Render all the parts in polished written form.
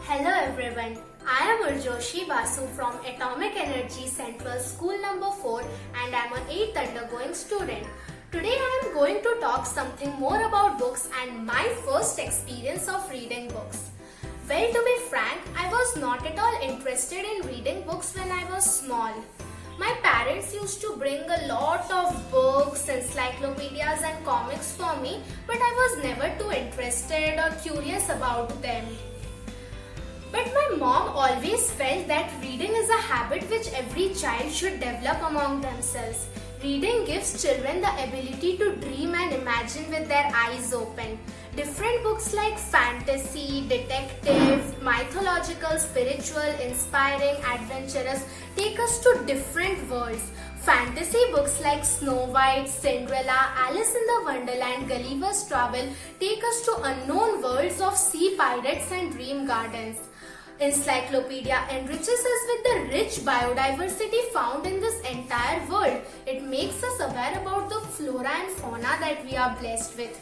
Hello everyone, I am Urjoshi Basu from Atomic Energy Central School number 4 and I am an 8th undergoing student. Today I am going to talk something more about books and my first experience of reading books. Well, to be frank, I was not at all interested in reading books when I was small. My parents used to bring a lot of books, encyclopedias and comics for me, but I was never too interested or curious about them. But my mom always felt that reading is a habit which every child should develop among themselves. Reading gives children the ability to dream and imagine with their eyes open. Different books like fantasy, detective, mythological, spiritual, inspiring, adventurous take us to different worlds. Fantasy books like Snow White, Cinderella, Alice in the Wonderland, Gulliver's Travel take us to unknown worlds of sea pirates and dream gardens. Encyclopedia enriches us with the rich biodiversity found in this entire world. It makes us aware about the flora and fauna that we are blessed with.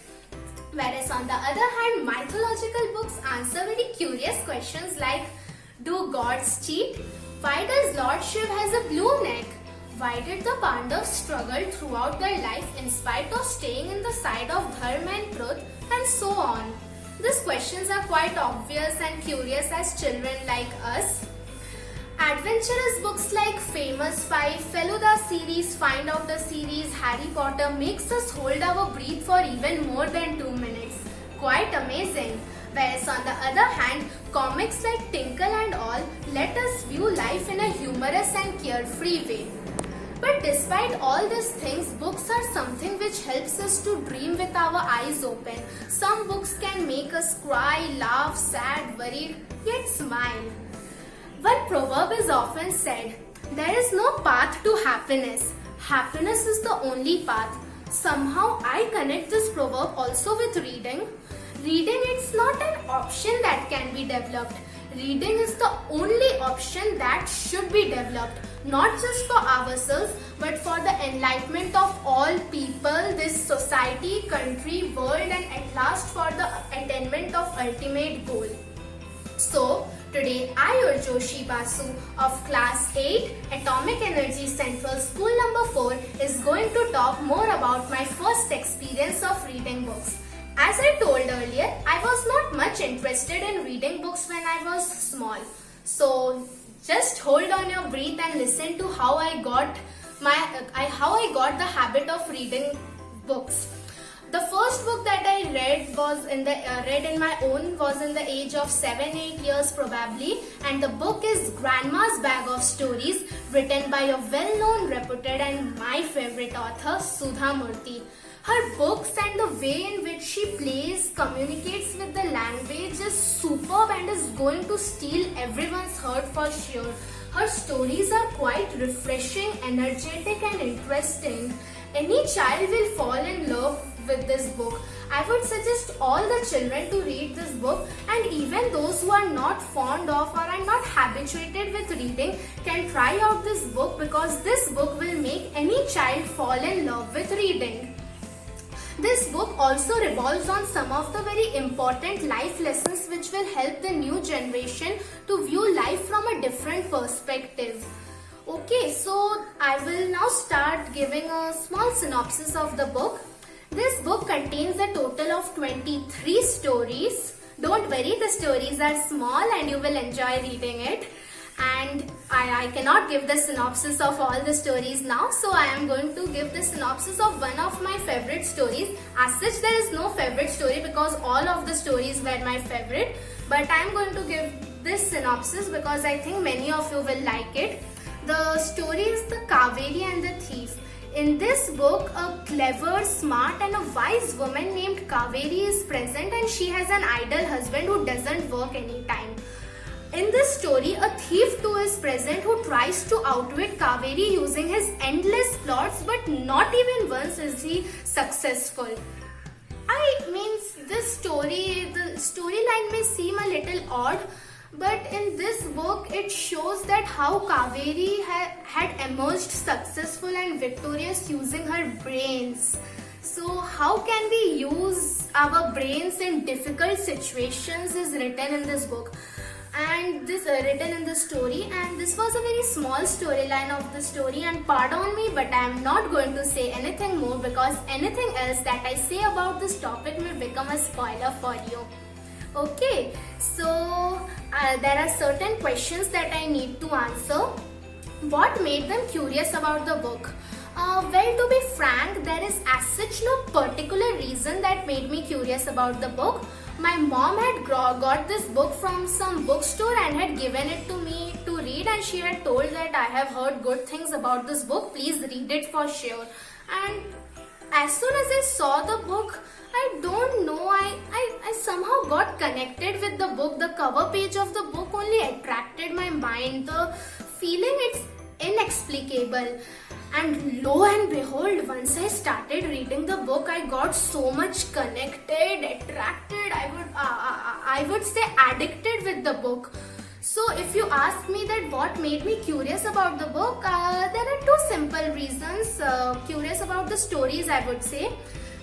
Whereas on the other hand, mythological books answer very curious questions like, do gods cheat? Why does Lord Shiv has a blue neck? Why did the Pandavas struggle throughout their life in spite of staying in the side of Dharma and truth, and so on? These questions are quite obvious and curious as children like us. Adventurous books like Famous Five, Feluda series, Find Out the series, Harry Potter makes us hold our breath for even more than 2 minutes. Quite amazing. Whereas on the other hand, comics like Tinkle and All let us view life in a humorous and carefree way. But despite all these things, books are something which helps us to dream with our eyes open. Some books can make us cry, laugh, sad, worried, yet smile. One proverb is often said, there is no path to happiness. Happiness is the only path. Somehow I connect this proverb also with reading. Reading, it's not an option that can be developed. Reading is the only option that should be developed, not just for ourselves, but for the enlightenment of all people, this society, country, world, and at last for the attainment of ultimate goal. So, today I, Urjoshi Basu of class 8, Atomic Energy Central School number 4 is going to talk more about my first experience of reading books. As I told earlier, I was not much interested in reading books when I was small. So just hold on your breath and listen to how I got the habit of reading books. The first book that I read was read in my own was in the age of 7-8 years probably, and the book is Grandma's Bag of Stories, written by a well-known, reputed and my favorite author, Sudha Murthy. Her books and the way in which she plays, communicates with the language is superb and is going to steal everyone's heart for sure. Her stories are quite refreshing, energetic and interesting. Any child will fall in love with this book. I would suggest all the children to read this book, and even those who are not fond of or are not habituated with reading can try out this book, because this book will make any child fall in love with reading. This book also revolves on some of the very important life lessons which will help the new generation to view life from a different perspective. Okay, so I will now start giving a small synopsis of the book. This book contains a total of 23 stories. Don't worry, the stories are small and you will enjoy reading it. And I cannot give the synopsis of all the stories now, so I am going to give the synopsis of one of my favorite stories. As such, there is no favorite story because all of the stories were my favorite, but I am going to give this synopsis because I think many of you will like it. The story is The Kaveri and the Thief. In this book, a clever, smart and a wise woman named Kaveri is present, and she has an idle husband who doesn't work anytime. In this story, a thief too is present who tries to outwit Kaveri using his endless plots, but not even once is he successful. The storyline may seem a little odd, but in this book it shows that how Kaveri had emerged successful and victorious using her brains. So how can we use our brains in difficult situations is written in this book. and this written in the story, and this was a very small storyline of the story, and pardon me, but I am not going to say anything more because anything else that I say about this topic will become a spoiler for you. Okay, so there are certain questions that I need to answer. What made them curious about the book? Well, to be frank, there is as such no particular reason that made me curious about the book. My mom had got this book from some bookstore and had given it to me to read, and she had told that I have heard good things about this book, please read it for sure. And as soon as I saw the book, I don't know, I somehow got connected with the book. The cover page of the book only attracted my mind. The feeling, it's inexplicable. And lo and behold, once I started reading the book, I got so much connected, attracted, I would say addicted with the book. So if you ask me that what made me curious about the book, there are two simple reasons. Curious about the stories, I would say.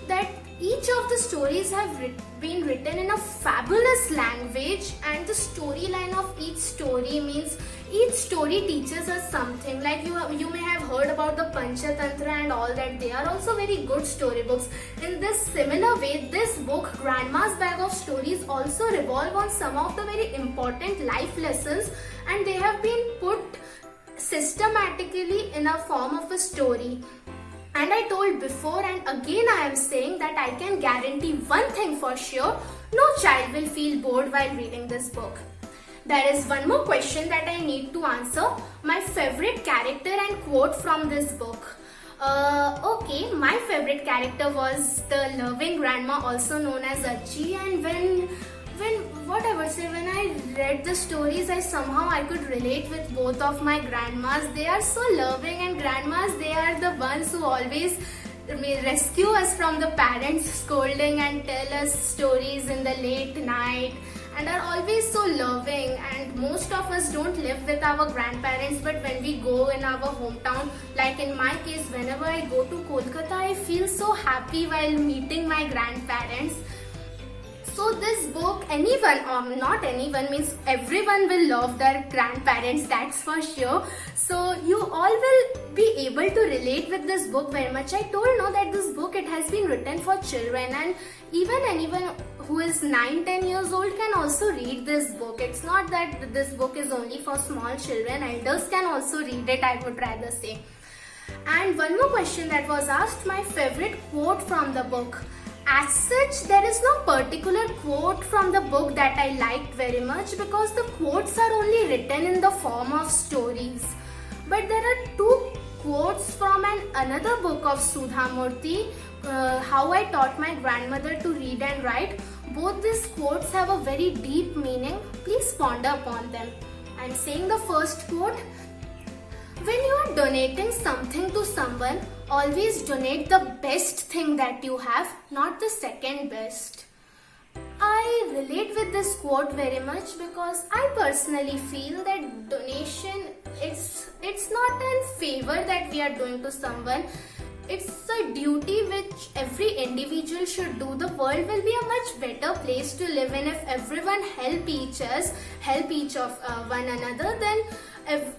That each of the stories have been written in a fabulous language, and the storyline of each story means each story teaches us something. Like you may have heard about the Panchatantra and all that. They are also very good storybooks. In this similar way, this book, Grandma's Bag of Stories, also revolve on some of the very important life lessons, and they have been put systematically in a form of a story. And I told before, and again I am saying that I can guarantee one thing for sure: no child will feel bored while reading this book. There is one more question that I need to answer. My favorite character and quote from this book. Okay, my favorite character was the loving grandma, also known as Achi. And when I read the stories, I could relate with both of my grandmas. They are so loving, and grandmas, they are the ones who always rescue us from the parents' scolding and tell us stories in the late night, and are always so loving. And most of us don't live with our grandparents, but when we go in our hometown, like in my case, whenever I go to Kolkata, I feel so happy while meeting my grandparents. So this book, not anyone means everyone will love their grandparents, that's for sure. So you all will be able to relate with this book very much. I told that this book, it has been written for children, and even anyone who is 9-10 years old can also read this book. It's not that this book is only for small children. Elders can also read it, I would rather say. And one more question that was asked, my favorite quote from the book. As such, there is no particular quote from the book that I liked very much, because the quotes are only written in the form of stories. But there are two quotes from another book of Sudha Murthy, How I Taught My Grandmother to Read and Write. Both these quotes have a very deep meaning. Please ponder upon them. I'm saying the first quote. When you are donating something to someone, always donate the best thing that you have, not the second best. I relate with this quote very much because I personally feel that donation, it's not a favor that we are doing to someone. It's a duty which every individual should do. The world will be a much better place to live in if everyone help each of one another. Then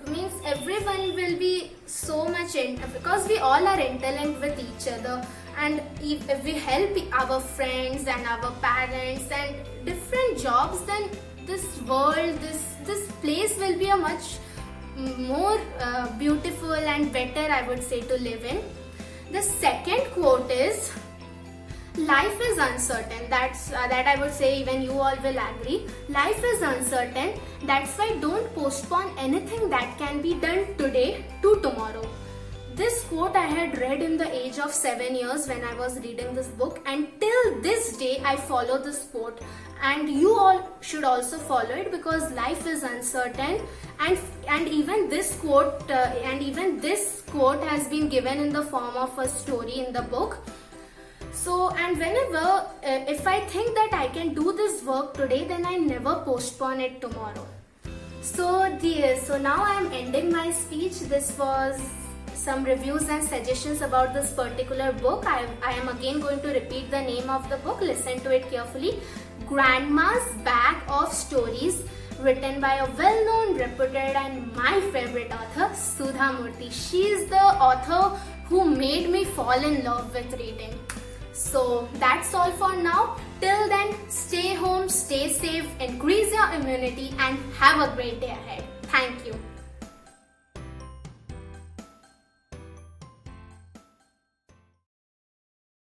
means everyone will be so much because we all are interlinked with each other. And if we help our friends and our parents and different jobs, then this world, this place will be a much more beautiful and better, I would say, to live in. The second quote is, life is uncertain. That I would say even you all will agree. Life is uncertain. That's why don't postpone anything that can be done today to tomorrow. This quote I had read in the age of 7 years when I was reading this book, and till this day I follow this quote, and you all should also follow it, because life is uncertain. And even this quote has been given in the form of a story in the book. So, and whenever if I think that I can do this work today, then I never postpone it tomorrow. So now I am ending my speech. This was some reviews and suggestions about this particular book. I am again going to repeat the name of the book. Listen to it carefully. Grandma's Bag of Stories, written by a well-known, reputed and my favorite author, Sudha Murthy. She is the author who made me fall in love with reading. So that's all for now. Till then, stay home, stay safe, increase your immunity and have a great day ahead. Thank you.